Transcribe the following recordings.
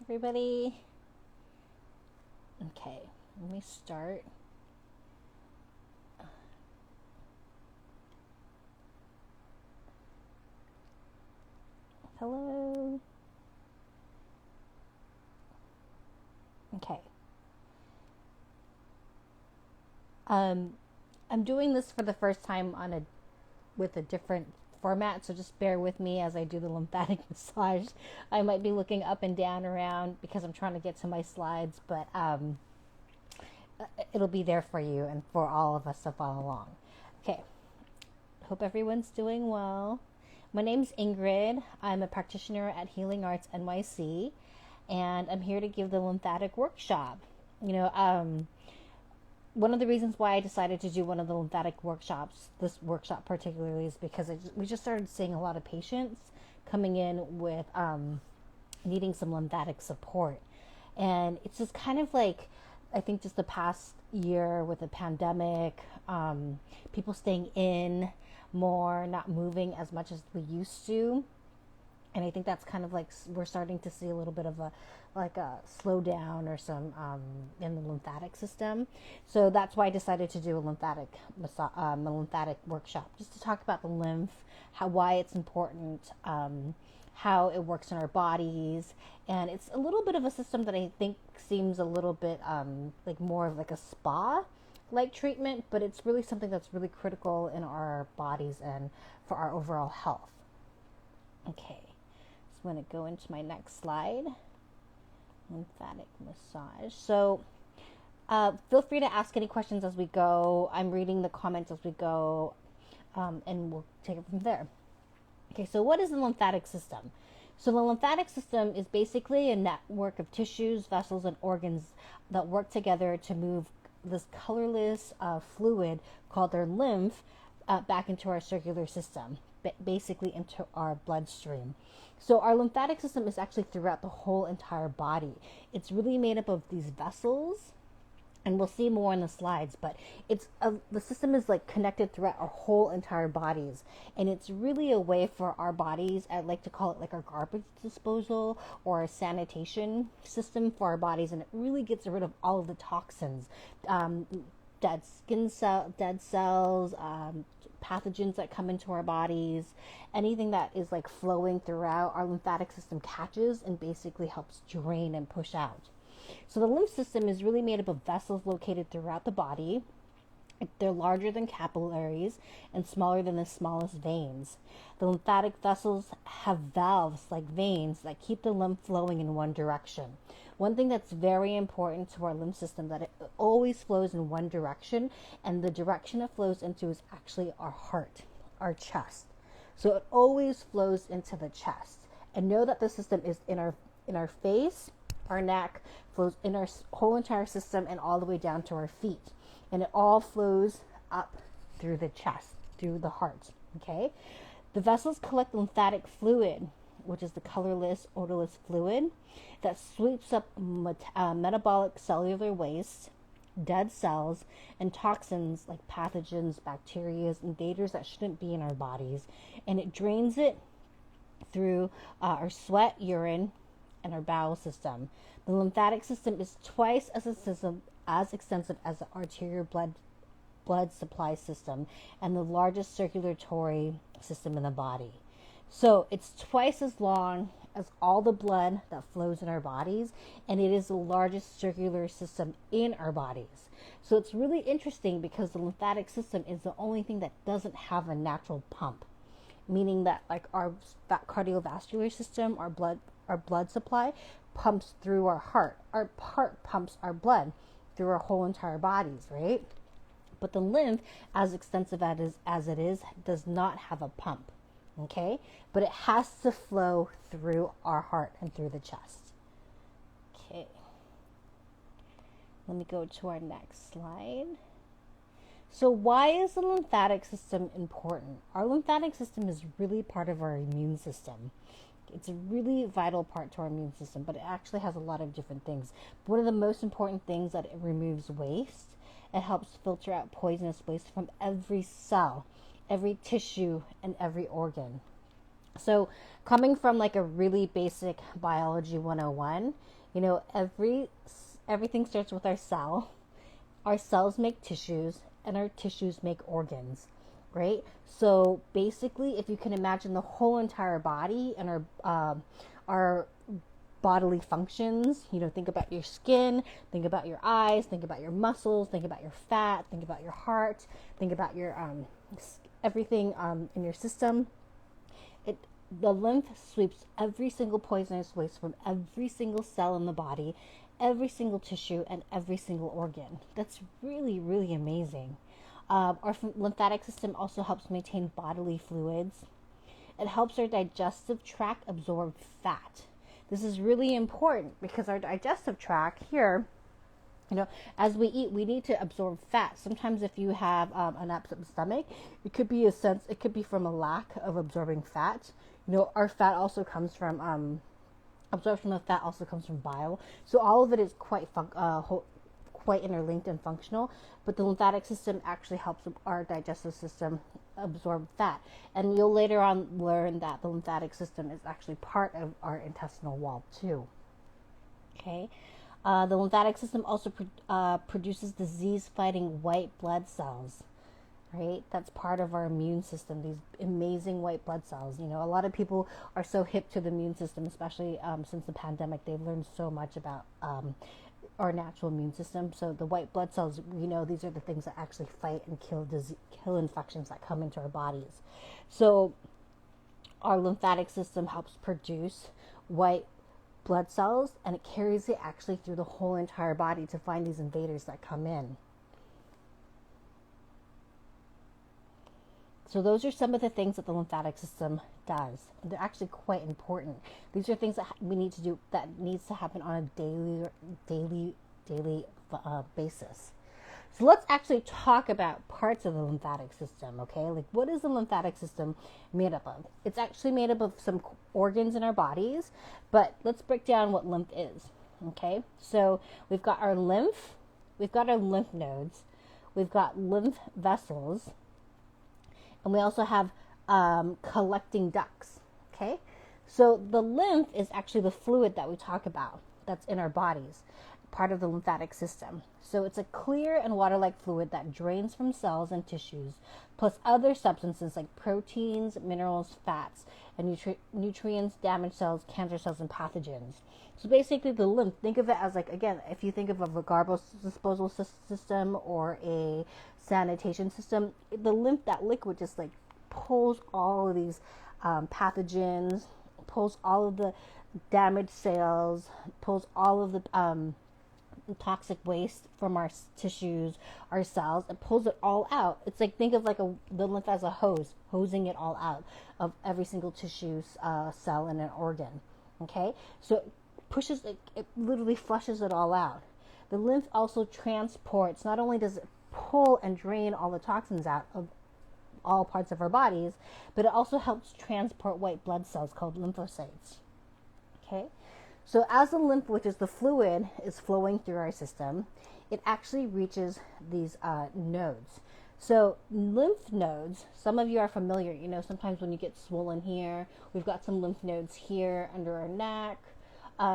everybody. Okay, let me start. Hello. Okay. I'm doing this for the first time with a different format, so just bear with me as I do the lymphatic massage. I might be looking up and down around because I'm trying to get to my slides, but it'll be there for you and for all of us to follow along. Okay. Hope everyone's doing well. My name's Ingrid. I'm a practitioner at Healing Arts NYC, and I'm here to give the lymphatic workshop. One of the reasons why I decided to do one of the lymphatic workshops, this workshop particularly, is because we just started seeing a lot of patients coming in with needing some lymphatic support. And it's just kind of like, I think just the past year with the pandemic, people staying in more, not moving as much as we used to. And I think that's kind of like we're starting to see a little bit of a slowdown or some in the lymphatic system. So that's why I decided to do a lymphatic workshop, just to talk about the lymph, why it's important, how it works in our bodies. And it's a little bit of a system that I think seems a little bit like more of like a spa like treatment, but it's really something that's really critical in our bodies and for our overall health. Okay, so I'm going to go into my next slide. Lymphatic massage. So feel free to ask any questions as we go. I'm reading the comments as we go, and we'll take it from there. Okay, so what is the lymphatic system? So the lymphatic system is basically a network of tissues, vessels, and organs that work together to move this colorless fluid called their lymph back into our circular system, basically into our bloodstream. So our lymphatic system is actually throughout the whole entire body. It's really made up of these vessels, and we'll see more in the slides, but the system is like connected throughout our whole entire bodies, and it's really a way for our bodies, I like to call it like our garbage disposal or a sanitation system for our bodies, and it really gets rid of all of the toxins, dead cells, pathogens that come into our bodies, anything that is like flowing throughout our lymphatic system catches and basically helps drain and push out. So the lymph system is really made up of vessels located throughout the body. They're larger than capillaries and smaller than the smallest veins. The lymphatic vessels have valves like veins that keep the lymph flowing in one direction. One thing that's very important to our lymph system, that it always flows in one direction, and the direction it flows into is actually our heart, our chest. So it always flows into the chest. And know that the system is in our face, our neck, flows in our whole entire system, and all the way down to our feet. And it all flows up through the chest, through the heart. Okay? The vessels collect lymphatic fluid, which is the colorless, odorless fluid that sweeps up metabolic cellular waste, dead cells, and toxins like pathogens, bacteria, invaders that shouldn't be in our bodies. And it drains it through our sweat, urine, and our bowel system. The lymphatic system is twice as extensive as the arterial blood supply system and the largest circulatory system in the body. So it's twice as long as all the blood that flows in our bodies, and it is the largest circular system in our bodies. So it's really interesting because the lymphatic system is the only thing that doesn't have a natural pump, meaning that like our cardiovascular system, our blood supply pumps through our heart. Our heart pumps our blood through our whole entire bodies, right? But the lymph, as extensive as it is, does not have a pump. Okay, but it has to flow through our heart and through the chest. Okay, let me go to our next slide. So why is the lymphatic system important? Our lymphatic system is really part of our immune system. It's a really vital part to our immune system, but it actually has a lot of different things. One of the most important things that it removes waste. It helps filter out poisonous waste from every cell, every tissue, and every organ. So coming from like a really basic biology 101, You know, everything starts with our cell. Our cells make tissues, and our tissues make organs, right? So basically, if you can imagine the whole entire body and our bodily functions, you know, think about your skin, think about your eyes, think about your muscles, think about your fat, think about your heart, think about your everything in your system. The lymph sweeps every single poisonous waste from every single cell in the body, every single tissue, and every single organ. That's really, really amazing. Our lymphatic system also helps maintain bodily fluids. It helps our digestive tract absorb fat. This is really important because our digestive tract here, you know, as we eat, we need to absorb fat. Sometimes if you have an upset stomach, it could be from a lack of absorbing fat. You know, our fat also comes from, absorption of fat also comes from bile. So all of it is quite interlinked and functional, but the lymphatic system actually helps our digestive system absorb fat. And you'll later on learn that the lymphatic system is actually part of our intestinal wall too. Okay. The lymphatic system also produces disease-fighting white blood cells, right? That's part of our immune system, these amazing white blood cells. You know, a lot of people are so hip to the immune system, especially since the pandemic. They've learned so much about our natural immune system. So the white blood cells, you know, these are the things that actually fight and kill infections that come into our bodies. So our lymphatic system helps produce white blood cells, and it carries it actually through the whole entire body to find these invaders that come in. So those are some of the things that the lymphatic system does. And they're actually quite important. These are things that we need to do, that needs to happen on a daily basis. So let's actually talk about parts of the lymphatic system, okay? Like, what is the lymphatic system made up of? It's actually made up of some organs in our bodies, but let's break down what lymph is, okay? So we've got our lymph, we've got our lymph nodes, we've got lymph vessels, and we also have collecting ducts, okay? So the lymph is actually the fluid that we talk about that's in our bodies, part of the lymphatic system. So it's a clear and water-like fluid that drains from cells and tissues, plus other substances like proteins, minerals, fats, and nutrients, damaged cells, cancer cells, and pathogens. So basically the lymph, think of it as, like, again, if you think of a garbage disposal system or a sanitation system, the lymph, that liquid, just like pulls all of these pathogens, pulls all of the damaged cells, pulls all of the toxic waste from our tissues, our cells, and pulls it all out. It's like, think of like the lymph as a hose, hosing it all out of every single tissue, cell, and an organ. Okay, so it pushes it literally flushes it all out. The lymph also transports, not only does it pull and drain all the toxins out of all parts of our bodies, but it also helps transport white blood cells called lymphocytes. Okay, so as the lymph, which is the fluid, is flowing through our system, it actually reaches these nodes. So lymph nodes, some of you are familiar, you know, sometimes when you get swollen here, we've got some lymph nodes here under our neck,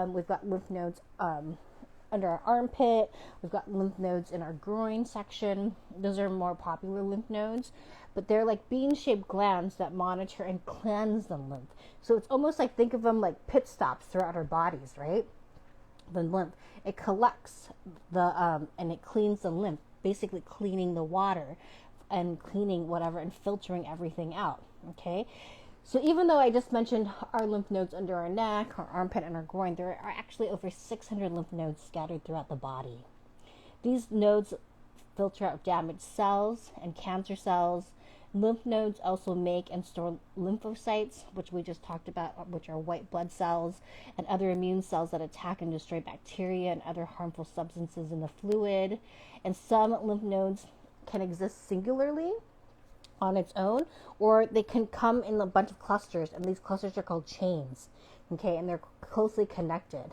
we've got lymph nodes under our armpit, we've got lymph nodes in our groin section. Those are more popular lymph nodes, but they're like bean-shaped glands that monitor and cleanse the lymph. So it's almost like, think of them like pit stops throughout our bodies, right? The lymph, it collects and it cleans the lymph, basically cleaning the water and cleaning whatever and filtering everything out, okay? So even though I just mentioned our lymph nodes under our neck, our armpit, and our groin, there are actually over 600 lymph nodes scattered throughout the body. These nodes filter out damaged cells and cancer cells. Lymph nodes also make and store lymphocytes, which we just talked about, which are white blood cells, and other immune cells that attack and destroy bacteria and other harmful substances in the fluid. And some lymph nodes can exist singularly on its own, or they can come in a bunch of clusters, and these clusters are called chains, okay, and they're closely connected.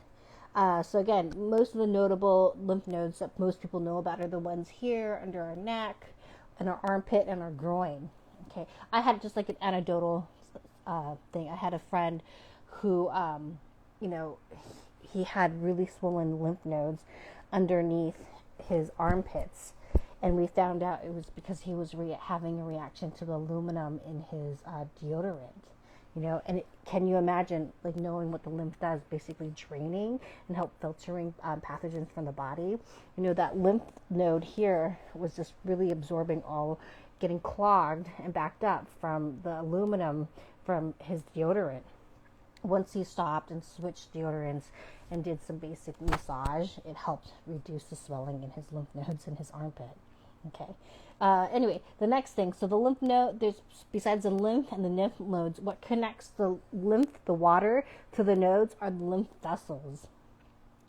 So again, most of the notable lymph nodes that most people know about are the ones here under our neck and our armpit and our groin. Okay, I had just like an anecdotal thing. I had a friend who, you know, he had really swollen lymph nodes underneath his armpits. And we found out it was because he was having a reaction to the aluminum in his deodorant. And can you imagine, like, knowing what the lymph does, basically draining and help filtering pathogens from the body? That lymph node here was just really absorbing all, getting clogged and backed up from the aluminum from his deodorant. Once he stopped and switched deodorants and did some basic massage, it helped reduce the swelling in his lymph nodes in his armpit. Okay. Anyway, the next thing. So the lymph node, there's, besides the lymph and the lymph nodes, what connects the lymph, the water, to the nodes are the lymph vessels.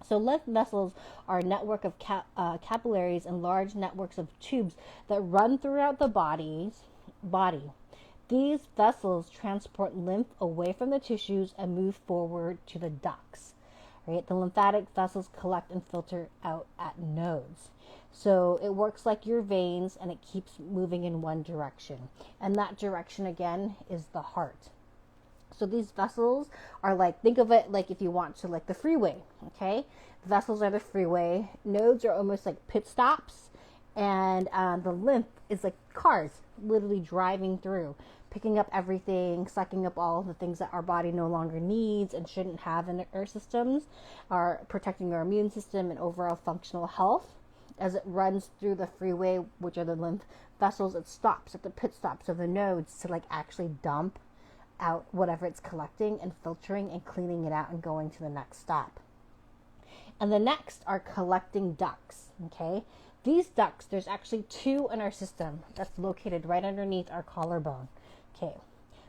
So lymph vessels are a network of capillaries and large networks of tubes that run throughout the body. These vessels transport lymph away from the tissues and move forward to the ducts. Right? The lymphatic vessels collect and filter out at nodes. So it works like your veins, and it keeps moving in one direction. And that direction, again, is the heart. So these vessels are like, think of it like if you want to, like the freeway, okay? The vessels are the freeway. Nodes are almost like pit stops. And the lymph is like cars literally driving through, picking up everything, sucking up all the things that our body no longer needs and shouldn't have in our systems, are protecting our immune system and overall functional health. As it runs through the freeway, which are the lymph vessels, it stops at the pit stops of the nodes to like actually dump out whatever it's collecting and filtering and cleaning it out and going to the next stop. And the next are collecting ducts, okay? These ducts, there's actually two in our system that's located right underneath our collarbone, okay?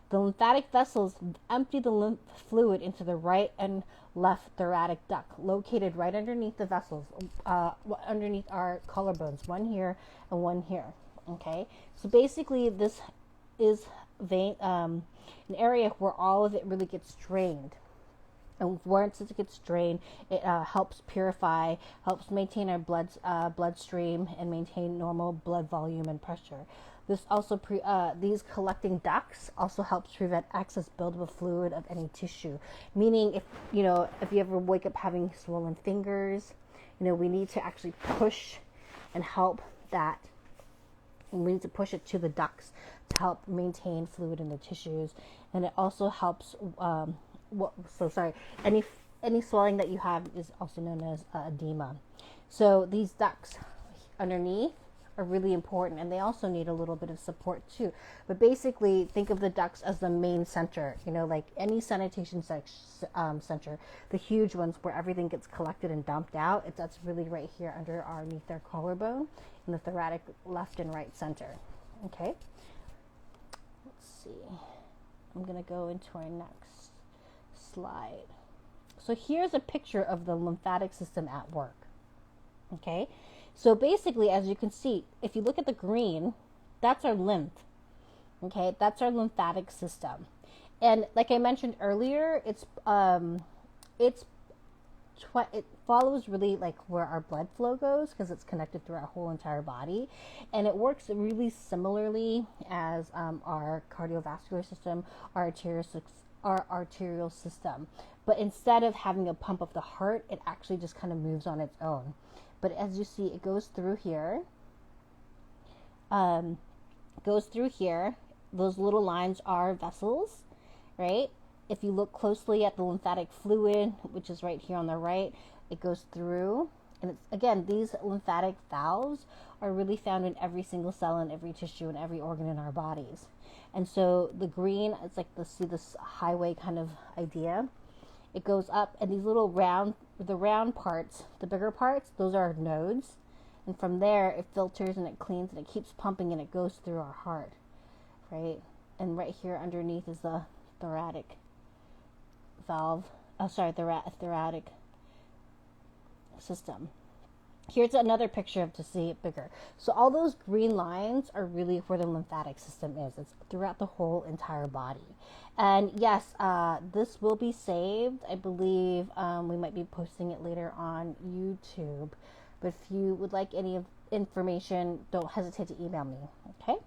The lymphatic vessels empty the lymph fluid into the right and left thoracic duct, located right underneath the vessels, underneath our collarbones, one here and one here. Okay, so basically this is an area where all of it really gets drained. And once it gets drained, it helps purify, helps maintain our bloodstream and maintain normal blood volume and pressure. This also these collecting ducts also helps prevent excess buildup of fluid of any tissue. Meaning, if you ever wake up having swollen fingers, we need to actually push and help that. We need to push it to the ducts to help maintain fluid in the tissues, and it also helps. Any swelling that you have is also known as edema. So these ducts underneath are really important, and they also need a little bit of support too. But basically, think of the ducts as the main center, like any sanitation center, the huge ones where everything gets collected and dumped out. That's really right here underneath their collarbone in the thoracic left and right center. Okay, let's see. I'm going to go into our next slide. So here's a picture of the lymphatic system at work. Okay, so basically, as you can see, if you look at the green, that's our lymph. Okay, that's our lymphatic system. And like I mentioned earlier, it follows really like where our blood flow goes, because it's connected through our whole entire body, and it works really similarly as our cardiovascular system, our arterial system. But instead of having a pump of the heart, it actually just kind of moves on its own. But as you see, it goes through here. Those little lines are vessels, right? If you look closely at the lymphatic fluid, which is right here on the right, it goes through. And it's, again, these lymphatic valves are really found in every single cell and every tissue and every organ in our bodies. And so the green, it's like this highway kind of idea. It goes up, and these little round parts, the bigger parts, those are nodes. And from there, it filters and it cleans and it keeps pumping and it goes through our heart, right? And right here underneath is the thoracic valve, thoracic system. Here's another picture to see it bigger. So all those green lines are really where the lymphatic system is. It's throughout the whole entire body. And yes, this will be saved. I believe we might be posting it later on YouTube. But if you would like any information, don't hesitate to email me, okay?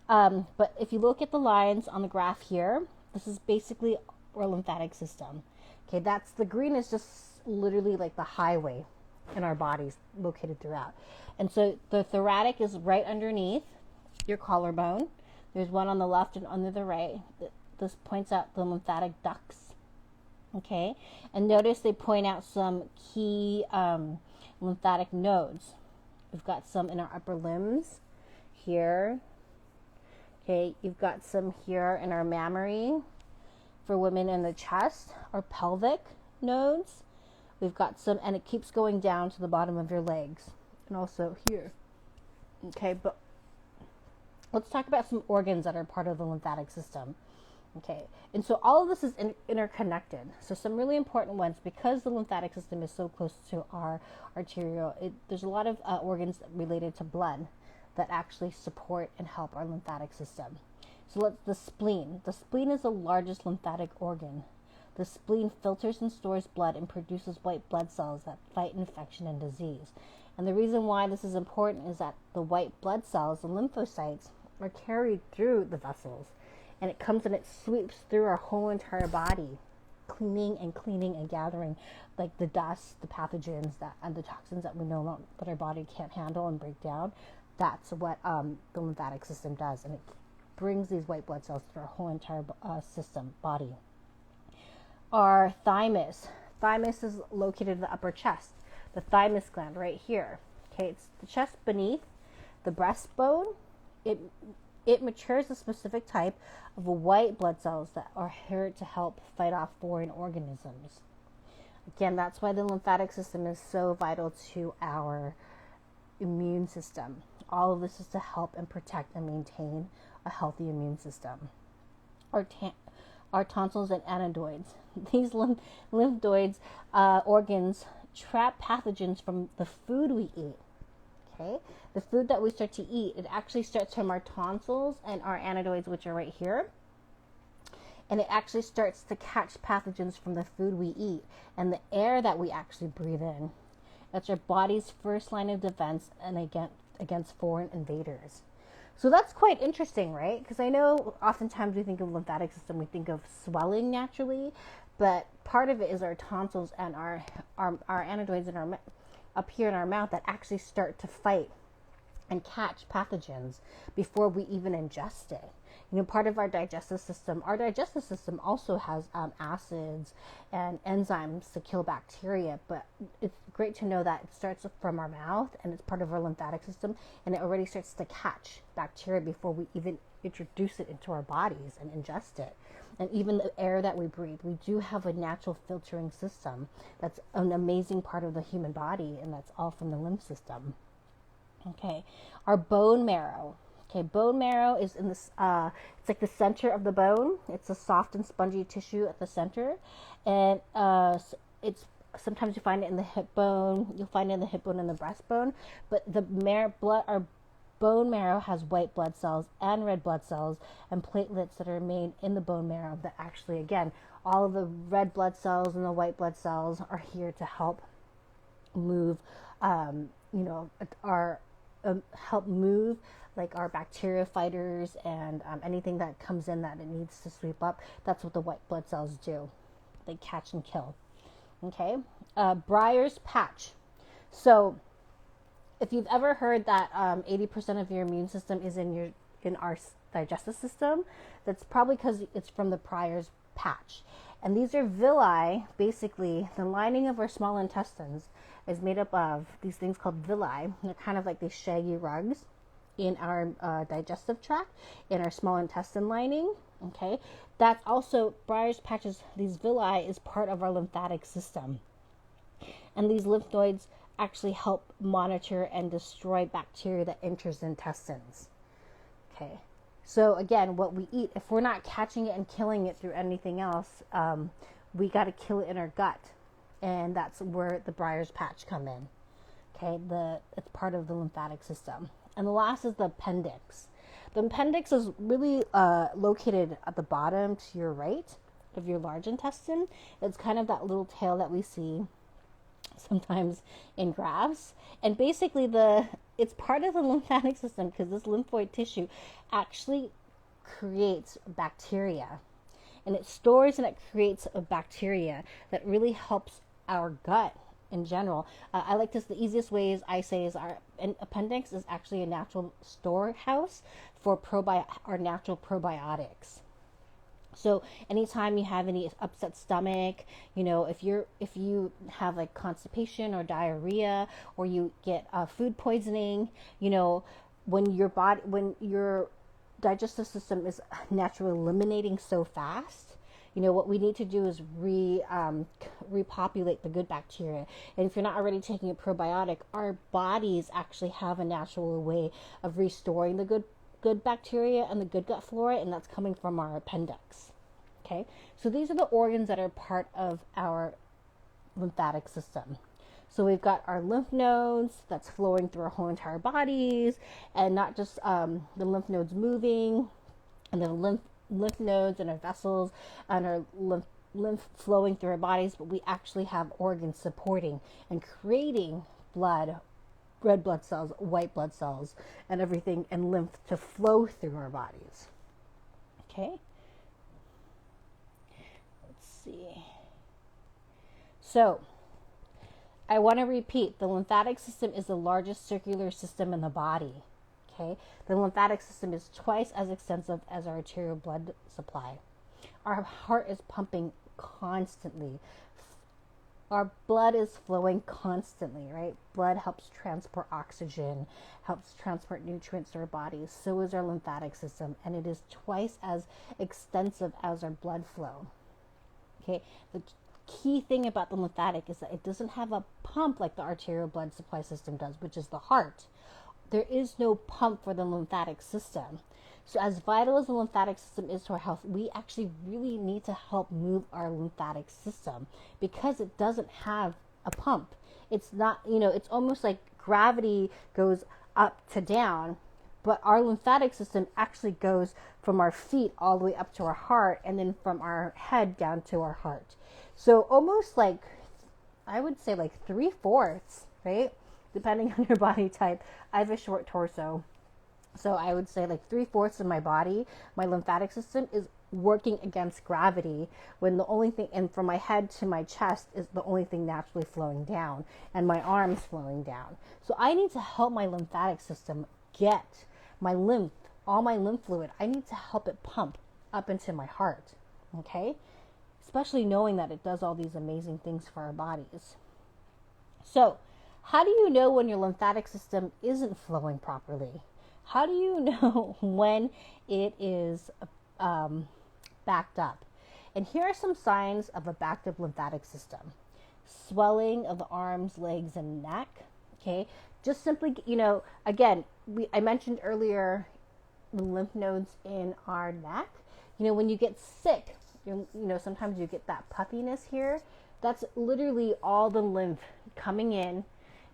But if you look at the lines on the graph here, this is basically our lymphatic system. Okay, that's the green is just literally like the highway in our bodies, located throughout. And so the thoracic is right underneath your collarbone. There's one on the left and under the right. This points out the lymphatic ducts. Okay, and notice they point out some key lymphatic nodes. We've got some in our upper limbs here. Okay, you've got some here in our mammary for women in the chest, or pelvic nodes. We've got some, and it keeps going down to the bottom of your legs, and also here. Okay, but let's talk about some organs that are part of the lymphatic system. Okay, and so all of this is interconnected. So some really important ones, because the lymphatic system is so close to our arterial, there's a lot of organs related to blood that actually support and help our lymphatic system. So the spleen. The spleen is the largest lymphatic organ. The spleen filters and stores blood and produces white blood cells that fight infection and disease. And the reason why this is important is that the white blood cells, the lymphocytes, are carried through the vessels. And it comes and it sweeps through our whole entire body, cleaning and gathering like the dust, the pathogens, and the toxins that we know that our body can't handle and break down. That's what the lymphatic system does, and it brings these white blood cells through our whole entire body. Our thymus. Thymus is located in the upper chest. The thymus gland right here. Okay, it's the chest beneath the breastbone. It matures a specific type of white blood cells that are here to help fight off foreign organisms. Again, that's why the lymphatic system is so vital to our immune system. All of this is to help and protect and maintain a healthy immune system. Our tonsils and anodoids. These lymphoids organs trap pathogens from the food we eat. Okay, the food that we start to eat, it actually starts from our tonsils and our anodoids, which are right here. And it actually starts to catch pathogens from the food we eat and the air that we actually breathe in. That's our body's first line of defense and against foreign invaders. So that's quite interesting, right? Because I know oftentimes we think of lymphatic system, we think of swelling naturally, but part of it is our tonsils and our anodoids in our up here in our mouth that actually start to fight and catch pathogens before we even ingest it. You know, part of our digestive system also has acids and enzymes to kill bacteria, but it's great to know that it starts from our mouth and it's part of our lymphatic system, and it already starts to catch bacteria before we even introduce it into our bodies and ingest it. And even the air that we breathe, we do have a natural filtering system that's an amazing part of the human body, and that's all from the lymph system. Okay, our bone marrow. Okay, bone marrow is in this, it's like the center of the bone. It's a soft and spongy tissue at the center. And it's sometimes you find it in the hip bone. You'll find it in the hip bone and the breastbone. But our bone marrow has white blood cells and red blood cells and platelets that are made in the bone marrow that actually, again, all of the red blood cells and the white blood cells are here to help move, help move like our bacteria fighters and anything that comes in that it needs to sweep up. That's what the white blood cells do. They catch and kill. Okay, Breyer's patch. So if you've ever heard that 80% of your immune system is in our digestive system, that's probably because it's from the Breyer's patch. And these are villi. Basically, the lining of our small intestines is made up of these things called villi. They're kind of like these shaggy rugs in our digestive tract, in our small intestine lining. Okay, that's also Breyer's patches. These villi is part of our lymphatic system, and these lymph nodes actually help monitor and destroy bacteria that enters the intestines. Okay, so again, what we eat, if we're not catching it and killing it through anything else, we got to kill it in our gut, and that's where the Breyer's patch come in. Okay, it's part of the lymphatic system. And the last is the appendix. The appendix is really located at the bottom to your right of your large intestine. It's kind of that little tail that we see sometimes in graphs. And basically it's part of the lymphatic system because this lymphoid tissue actually creates bacteria. And it stores and it creates a bacteria that really helps our gut in general. I like this, the easiest ways I say is our appendix is actually a natural storehouse for our natural probiotics. So anytime you have any upset stomach, if you have like constipation or diarrhea, or you get food poisoning, when your digestive system is naturally eliminating so fast, what we need to do is repopulate the good bacteria. And if you're not already taking a probiotic, our bodies actually have a natural way of restoring the good bacteria and the good gut flora, and that's coming from our appendix. Okay, so these are the organs that are part of our lymphatic system. So we've got our lymph nodes that's flowing through our whole entire bodies, and not just the lymph nodes moving, and the lymph nodes and our vessels and our lymph flowing through our bodies, but we actually have organs supporting and creating blood, red blood cells, white blood cells, and everything, and lymph to flow through our bodies. Okay. Let's see. So, I want to repeat, the lymphatic system is the largest circular system in the body. Okay? The lymphatic system is twice as extensive as our arterial blood supply. Our heart is pumping constantly. Our blood is flowing constantly, right? Blood helps transport oxygen, helps transport nutrients to our bodies. So is our lymphatic system, and it is twice as extensive as our blood flow. Okay? The key thing about the lymphatic is that it doesn't have a pump like the arterial blood supply system does, which is the heart. There is no pump for the lymphatic system. So as vital as the lymphatic system is to our health, we actually really need to help move our lymphatic system, because it doesn't have a pump. It's not, it's almost like gravity goes up to down, but our lymphatic system actually goes from our feet all the way up to our heart, and then from our head down to our heart. So almost like, I would say like 3/4, right? Depending on your body type. I have a short torso. So I would say like 3/4 of my body, my lymphatic system is working against gravity, when the only thing, and from my head to my chest is the only thing naturally flowing down, and my arms flowing down. So I need to help my lymphatic system get my lymph, all my lymph fluid. I need to help it pump up into my heart. Okay? Especially knowing that it does all these amazing things for our bodies. So, how do you know when your lymphatic system isn't flowing properly? How do you know when it is backed up? And here are some signs of a backed up lymphatic system. Swelling of the arms, legs, and neck. Okay, just simply, again, I mentioned earlier the lymph nodes in our neck. When you get sick, sometimes you get that puffiness here. That's literally all the lymph coming in,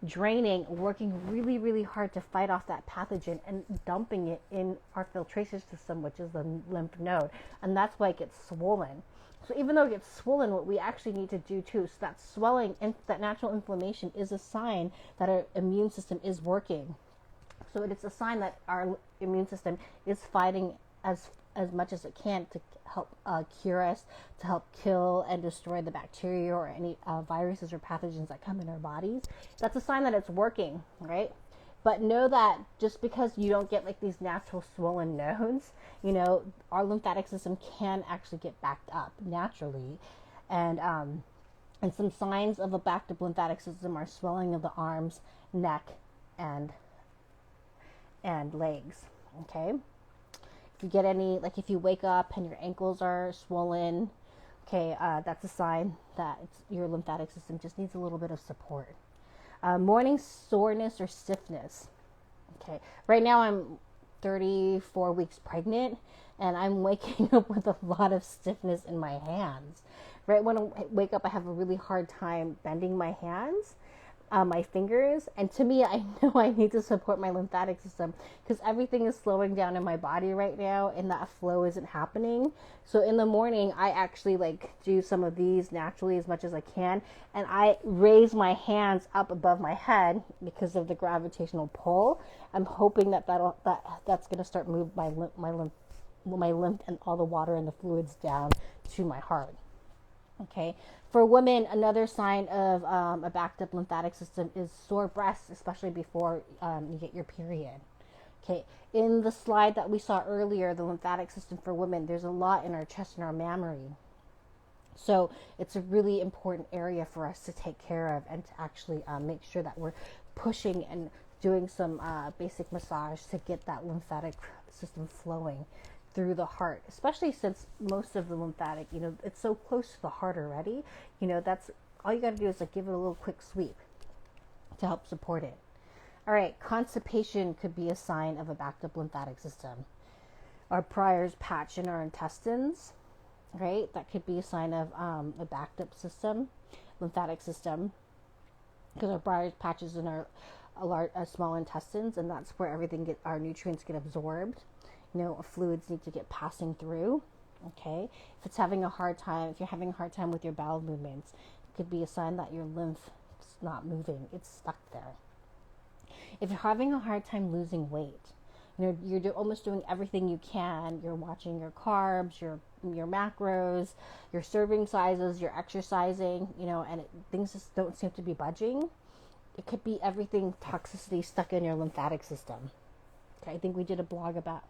draining, working really, really hard to fight off that pathogen and dumping it in our filtration system, which is the lymph node. And that's why it gets swollen. So even though it gets swollen, what we actually need to do too, so that swelling and that natural inflammation is a sign that our immune system is working. So it's a sign that our immune system is fighting as much as it can to help cure us, to help kill and destroy the bacteria or any viruses or pathogens that come in our bodies. That's a sign that it's working, right? But know that just because you don't get like these natural swollen nodes, our lymphatic system can actually get backed up naturally. And some signs of a backed up lymphatic system are swelling of the arms, neck, and legs. Okay. If you get any, like if you wake up and your ankles are swollen, okay, that's a sign that your lymphatic system just needs a little bit of support. Morning soreness or stiffness. Okay, right now I'm 34 weeks pregnant, and I'm waking up with a lot of stiffness in my hands. Right when I wake up, I have a really hard time bending my hands, my fingers, and to me, I know I need to support my lymphatic system because everything is slowing down in my body right now, and that flow isn't happening. So in the morning, I actually do some of these naturally as much as I can, and I raise my hands up above my head because of the gravitational pull. I'm hoping that's going to start move my lymph and all the water and the fluids down to my heart. Okay. For women, another sign of a backed up lymphatic system is sore breasts, especially before you get your period. Okay. In the slide that we saw earlier, the lymphatic system for women, there's a lot in our chest and our mammary. So it's a really important area for us to take care of and to actually make sure that we're pushing and doing some basic massage to get that lymphatic system flowing through the heart, especially since most of the lymphatic, it's so close to the heart already. That's all you got to do is like give it a little quick sweep to help support it. All right, constipation could be a sign of a backed up lymphatic system. Our Breyer's patch in our intestines, right? That could be a sign of a backed up system, lymphatic system, because our Breyer's patches in our small intestines, and that's where our nutrients get absorbed. Fluids need to get passing through. Okay, if you're having a hard time with your bowel movements, it could be a sign that your lymph is not moving; it's stuck there. If you're having a hard time losing weight, you're almost doing everything you can. You're watching your carbs, your macros, your serving sizes, you're exercising, and things just don't seem to be budging. It could be everything toxicity stuck in your lymphatic system. Okay, I think we did a blog about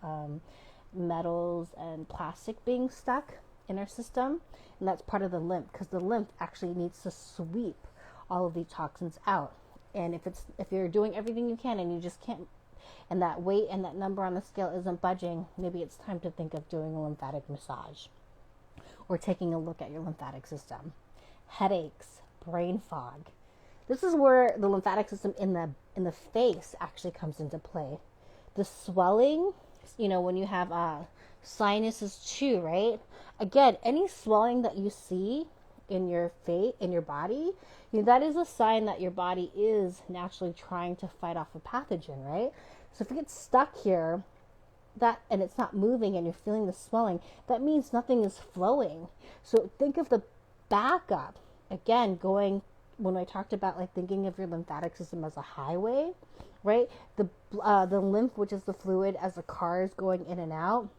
metals and plastic being stuck in our system, and that's part of the lymph, because the lymph actually needs to sweep all of these toxins out. And if you're doing everything you can and you just can't, and that weight and that number on the scale isn't budging, maybe it's time to think of doing a lymphatic massage or taking a look at your lymphatic system. Headaches, brain fog. This is where the lymphatic system in the face actually comes into play. The swelling, when you have sinuses too, right? Again, any swelling that you see in your face, in your body, that is a sign that your body is naturally trying to fight off a pathogen, right? So if it gets stuck here, and it's not moving and you're feeling the swelling, that means nothing is flowing. So think of the backup. Again, when I talked about like thinking of your lymphatic system as a highway, right? The lymph, which is the fluid as the cars going in and out,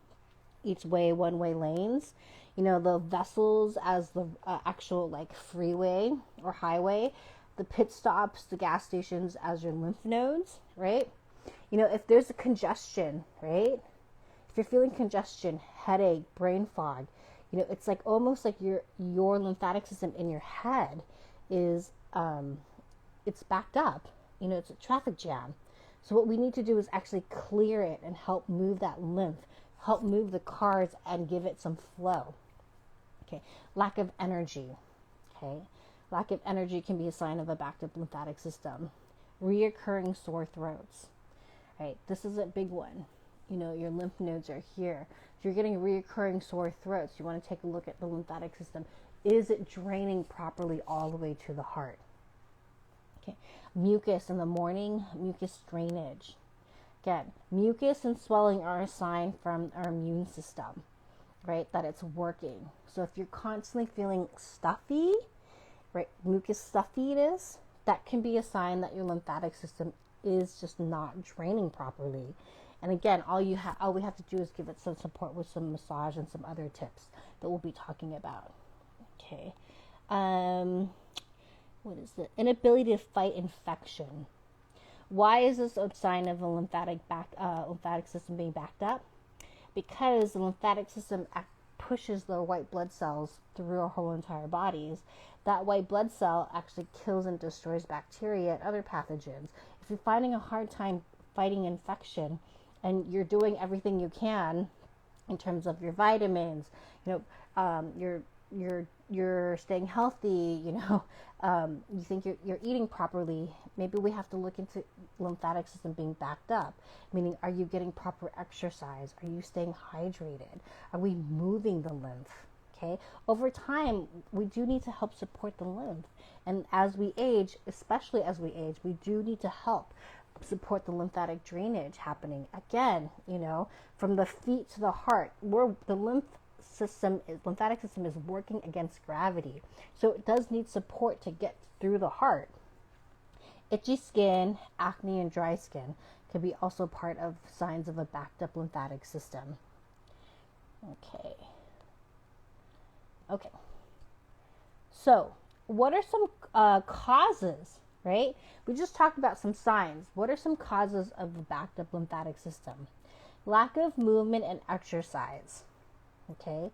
each way, one-way lanes. The vessels as the actual like freeway or highway, the pit stops, the gas stations as your lymph nodes, right? If there's a congestion, right? If you're feeling congestion, headache, brain fog, it's like almost like your lymphatic system in your head is it's backed up. It's a traffic jam. So what we need to do is actually clear it and help move that lymph, help move the cars and give it some flow. Okay, lack of energy. Okay, lack of energy can be a sign of a backed up lymphatic system. Reoccurring sore throats. Right, this is a big one. Your lymph nodes are here. If you're getting reoccurring sore throats, you want to take a look at the lymphatic system. Is it draining properly all the way to the heart? Okay, mucus in the morning, mucus drainage. Again, mucus and swelling are a sign from our immune system, right, that it's working. So if you're constantly feeling stuffy, right, mucus stuffiness, that can be a sign that your lymphatic system is just not draining properly. And again, all we have to do is give it some support with some massage and some other tips that we'll be talking about. Okay. What is the inability to fight infection? Why is this a sign of a lymphatic system being backed up? Because the lymphatic system pushes the white blood cells through our whole entire bodies. That white blood cell actually kills and destroys bacteria and other pathogens. If you're finding a hard time fighting infection and you're doing everything you can in terms of your vitamins, you're staying healthy, you think you're eating properly, maybe we have to look into lymphatic system being backed up, meaning are you getting proper exercise? Are you staying hydrated? Are we moving the lymph? Okay. Over time, we do need to help support the lymph. And as we age, especially as we age, we do need to help support the lymphatic drainage happening. Again, from the feet to the heart, where the lymphatic system is working against gravity. So it does need support to get through the heart. Itchy skin, acne, and dry skin can be also part of signs of a backed up lymphatic system. Okay. So, what are some causes, right? We just talked about some signs. What are some causes of the backed up lymphatic system? Lack of movement and exercise, okay?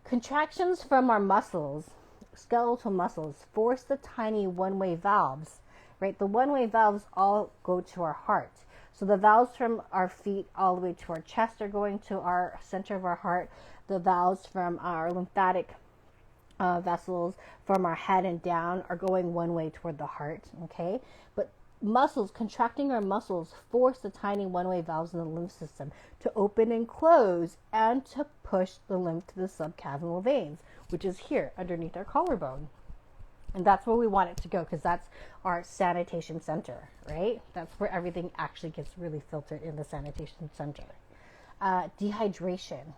Contractions from our muscles, skeletal muscles, force the tiny one-way valves, right? The one-way valves all go to our heart. So the valves from our feet all the way to our chest are going to our center of our heart. The valves from our lymphatic vessels from our head and down are going one way toward the heart, okay? But muscles, contracting our muscles, force the tiny one-way valves in the lymph system to open and close and to push the lymph to the subcavinal veins, which is here underneath our collarbone. And that's where we want it to go, because that's our sanitation center, right? That's where everything actually gets really filtered in the sanitation center. Dehydration.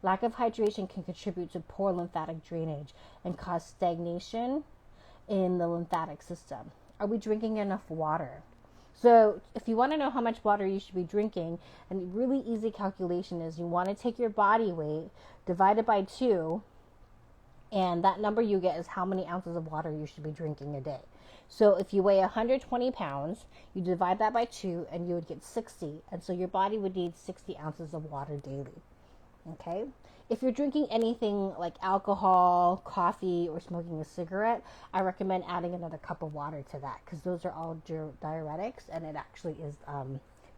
Lack of hydration can contribute to poor lymphatic drainage and cause stagnation in the lymphatic system. Are we drinking enough water? So if you want to know how much water you should be drinking, a really easy calculation is you want to take your body weight, divide it by 2, and that number you get is how many ounces of water you should be drinking a day. So if you weigh 120 pounds, you divide that by 2 and you would get 60. And so your body would need 60 ounces of water daily. Okay? If you're drinking anything like alcohol, coffee, or smoking a cigarette, I recommend adding another cup of water to that, because those are all diuretics and it actually is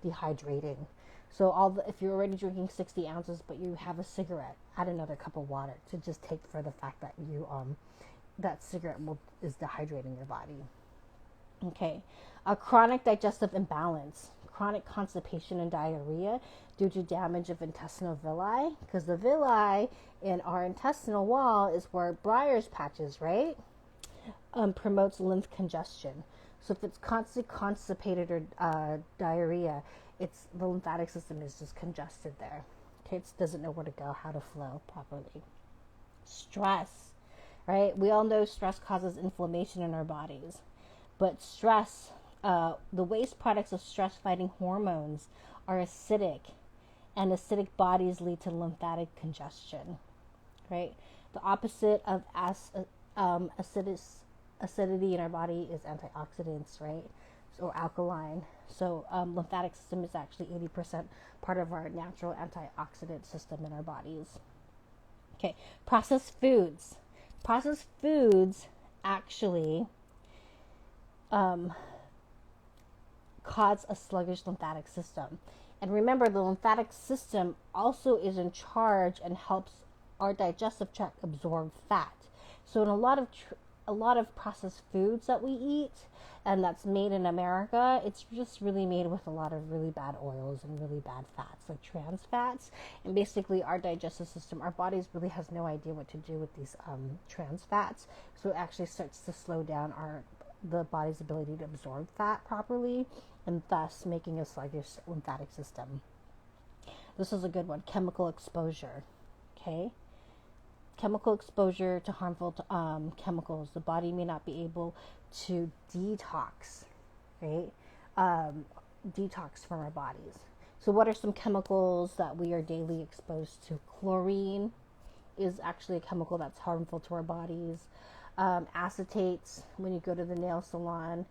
dehydrating. So if you're already drinking 60 ounces but you have a cigarette, add another cup of water to just take for the fact that you that cigarette is dehydrating your body. Okay, a chronic digestive imbalance, chronic constipation and diarrhea due to damage of intestinal villi, because the villi in our intestinal wall is where Breyer's patches, right? Promotes lymph congestion. So if it's constantly constipated or diarrhea, the lymphatic system is just congested there. Okay, it doesn't know where to go, how to flow properly. Stress, right? We all know stress causes inflammation in our bodies, but stress, the waste products of stress-fighting hormones are acidic, and acidic bodies lead to lymphatic congestion, right? The opposite of acidity in our body is antioxidants, right? Or alkaline. So lymphatic system is actually 80% part of our natural antioxidant system in our bodies. Okay, processed foods. Processed foods actually cause a sluggish lymphatic system. And remember, the lymphatic system also is in charge and helps our digestive tract absorb fat. So in a lot of processed foods that we eat, and that's made in America, it's just really made with a lot of really bad oils and really bad fats, like trans fats. And basically our digestive system, our bodies really has no idea what to do with these trans fats. So it actually starts to slow down the body's ability to absorb fat properly, and thus making a sluggish lymphatic system. This is a good one, chemical exposure, okay? Chemical exposure to harmful chemicals. The body may not be able to detox, right? Detox from our bodies. So what are some chemicals that we are daily exposed to? Chlorine is actually a chemical that's harmful to our bodies. Acetates, when you go to the nail salon,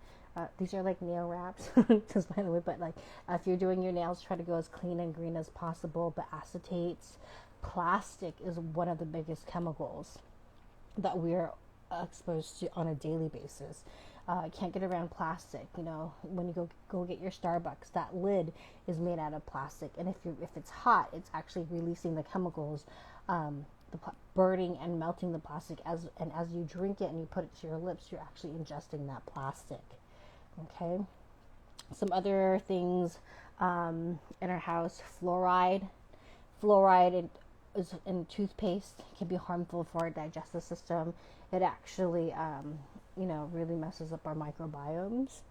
these are like nail wraps, just by the way, but like if you're doing your nails, try to go as clean and green as possible. But acetates, plastic is one of the biggest chemicals that we're exposed to on a daily basis. Can't get around plastic. You know, when you go get your Starbucks, that lid is made out of plastic, and if it's hot, it's actually releasing the chemicals, burning and melting the plastic. As you drink it and you put it to your lips, you're actually ingesting that plastic. Okay. Some other things in our house: fluoride. Fluoride in toothpaste can be harmful for our digestive system. It actually, really messes up our microbiomes.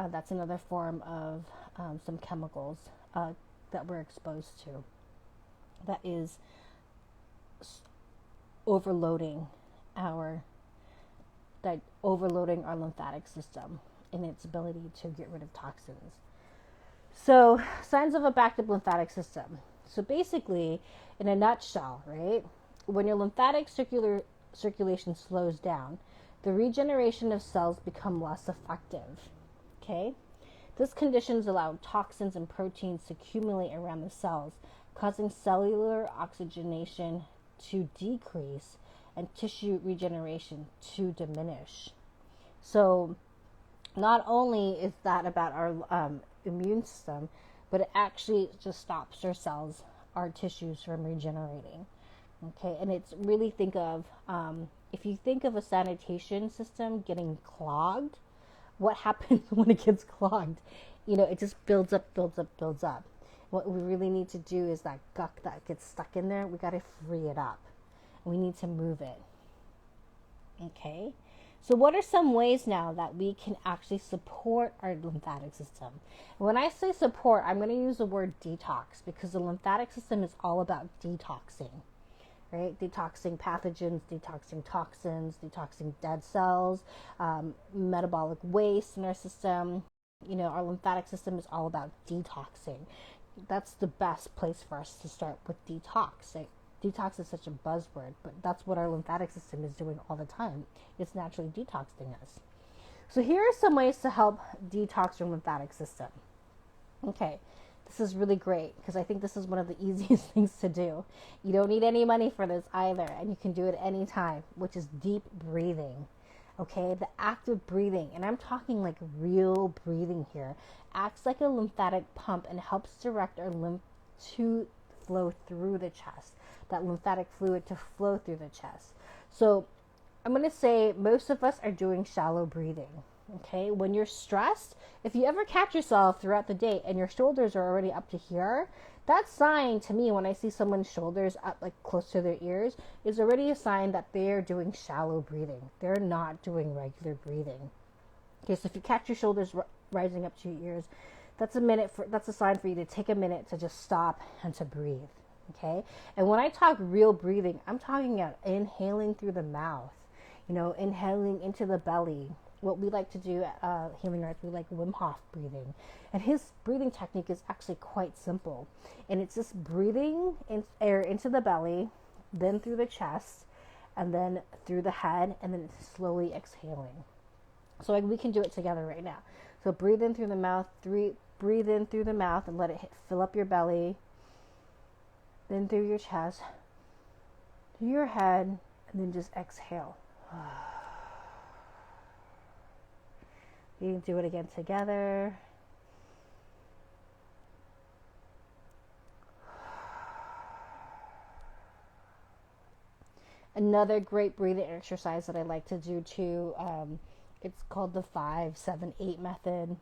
That's another form of some chemicals that we're exposed to. That is overloading our lymphatic system in its ability to get rid of toxins. So, signs of a backed up lymphatic system. So basically, in a nutshell, right, when your lymphatic circulation slows down. The regeneration of cells become less effective. Okay? This conditions allow toxins and proteins to accumulate around the cells, causing cellular oxygenation to decrease and tissue regeneration to diminish. So not only is that about our immune system, but it actually just stops our cells, our tissues from regenerating. Okay, and it's really if you think of a sanitation system getting clogged, what happens when it gets clogged? It just builds up, builds up, builds up. What we really need to do is that gunk that gets stuck in there, we got to free it up. We need to move it. Okay, so what are some ways now that we can actually support our lymphatic system? When I say support, I'm going to use the word detox, because the lymphatic system is all about detoxing. Right? Detoxing pathogens, detoxing toxins, detoxing dead cells, metabolic waste in our system. Our lymphatic system is all about detoxing. That's the best place for us to start with detox. Detox is such a buzzword, but that's what our lymphatic system is doing all the time. It's naturally detoxing us. So here are some ways to help detox your lymphatic system. Okay. This is really great because I think this is one of the easiest things to do. You don't need any money for this either, and you can do it anytime, which is deep breathing. Okay, the act of breathing, and I'm talking like real breathing here, acts like a lymphatic pump and helps direct our lymph to flow through the chest, that lymphatic fluid to flow through the chest. So I'm going to say most of us are doing shallow breathing. Okay, when you're stressed, if you ever catch yourself throughout the day and your shoulders are already up to here, that sign to me, when I see someone's shoulders up like close to their ears, is already a sign that they're doing shallow breathing. They're not doing regular breathing. Okay, so if you catch your shoulders rising up to your ears, that's a sign for you to take a minute to just stop and to breathe. Okay, and when I talk real breathing, I'm talking about inhaling through the mouth, inhaling into the belly. What we like to do at Healing Arts, we like Wim Hof breathing. And his breathing technique is actually quite simple. And it's just breathing air into the belly, then through the chest, and then through the head, and then slowly exhaling. So we can do it together right now. So breathe in through the mouth, breathe in through the mouth and let it fill up your belly, then through your chest, through your head, and then just exhale. You can do it again together. Another great breathing exercise that I like to do too, it's called the 5-7-8 method,